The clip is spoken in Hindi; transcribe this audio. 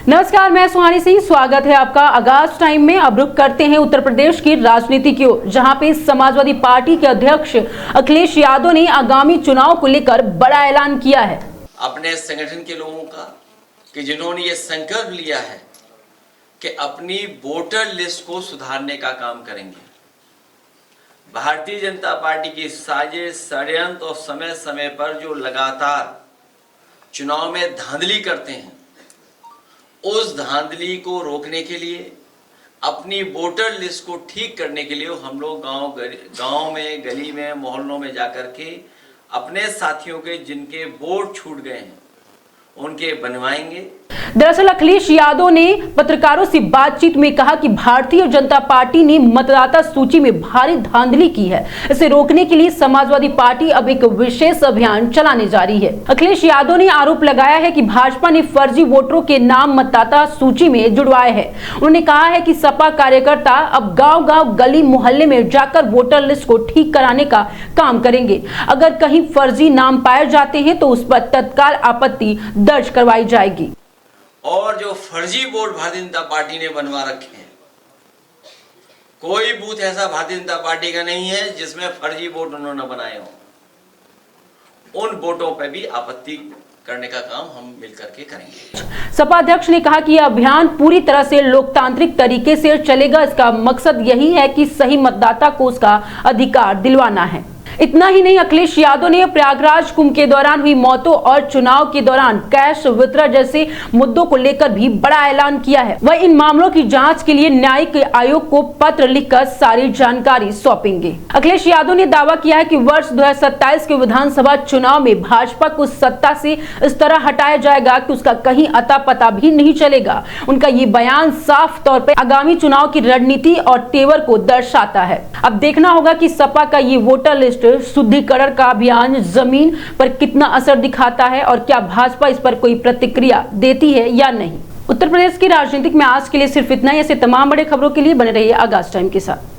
नमस्कार, मैं सुहानी सिंह। स्वागत है आपका आगाज टाइम में। अब रुक करते हैं उत्तर प्रदेश की राजनीति की ओर, जहां पे समाजवादी पार्टी के अध्यक्ष अखिलेश यादव ने आगामी चुनाव को लेकर बड़ा ऐलान किया है। अपने संगठन के लोगों का कि जिन्होंने ये संकल्प लिया है कि अपनी वोटर लिस्ट को सुधारने का काम करेंगे। भारतीय जनता पार्टी की साजिश, षड्यंत्र और समय समय पर जो लगातार चुनाव में धांधली करते हैं, उस धांधली को रोकने के लिए, अपनी वोटर लिस्ट को ठीक करने के लिए हम लोग गांव में, गली में, मोहल्लों में जाकर के अपने साथियों के जिनके वोट छूट गए हैं उनके बनवाएंगे। दरअसल अखिलेश यादव ने पत्रकारों से बातचीत में कहा कि भारतीय जनता पार्टी ने मतदाता सूची में भारी धांधली की है। इसे रोकने के लिए समाजवादी पार्टी अब एक विशेष अभियान चलाने जा रही है। अखिलेश यादव ने आरोप लगाया है कि भाजपा ने फर्जी वोटरों के नाम मतदाता सूची में जुड़वाए हैं। उन्होंने कहा है कि सपा कार्यकर्ता अब गांव-गांव, गली मोहल्ले में जाकर वोटर लिस्ट को ठीक कराने का काम करेंगे। अगर कहीं फर्जी नाम पाए जाते हैं तो उस पर तत्काल आपत्ति दर्ज करवाई जाएगी। और जो फर्जी वोट भारतीय जनता पार्टी ने बनवा रखे हैं, कोई बूथ ऐसा भारतीय जनता पार्टी का नहीं है जिसमें फर्जी वोट उन्होंने बनाए हों। उन वोटों पर भी आपत्ति करने का काम हम मिलकर के करेंगे। सपा अध्यक्ष ने कहा कि यह अभियान पूरी तरह से लोकतांत्रिक तरीके से चलेगा। इसका मकसद यही है कि सही मतदाता को उसका अधिकार दिलवाना है। इतना ही नहीं, अखिलेश यादव ने प्रयागराज कुंभ के दौरान हुई मौतों और चुनाव के दौरान कैश वितरण जैसे मुद्दों को लेकर भी बड़ा ऐलान किया है। वह इन मामलों की जांच के लिए न्यायिक आयोग को पत्र लिखकर सारी जानकारी सौंपेंगे। अखिलेश यादव ने दावा किया है कि वर्ष 2027 के विधानसभा चुनाव में भाजपा को सत्ता से इस तरह हटाया जाएगा कि उसका कहीं अता पता भी नहीं चलेगा। उनका ये बयान साफ तौर पर आगामी चुनाव की रणनीति और तेवर को दर्शाता है। अब देखना होगा कि सपा का ये वोटर लिस्ट शुद्धिकरण का अभियान जमीन पर कितना असर दिखाता है और क्या भाजपा इस पर कोई प्रतिक्रिया देती है या नहीं। उत्तर प्रदेश की राजनीति में आज के लिए सिर्फ इतना ही। ऐसे तमाम बड़े खबरों के लिए बने रहिए आगाज टाइम के साथ।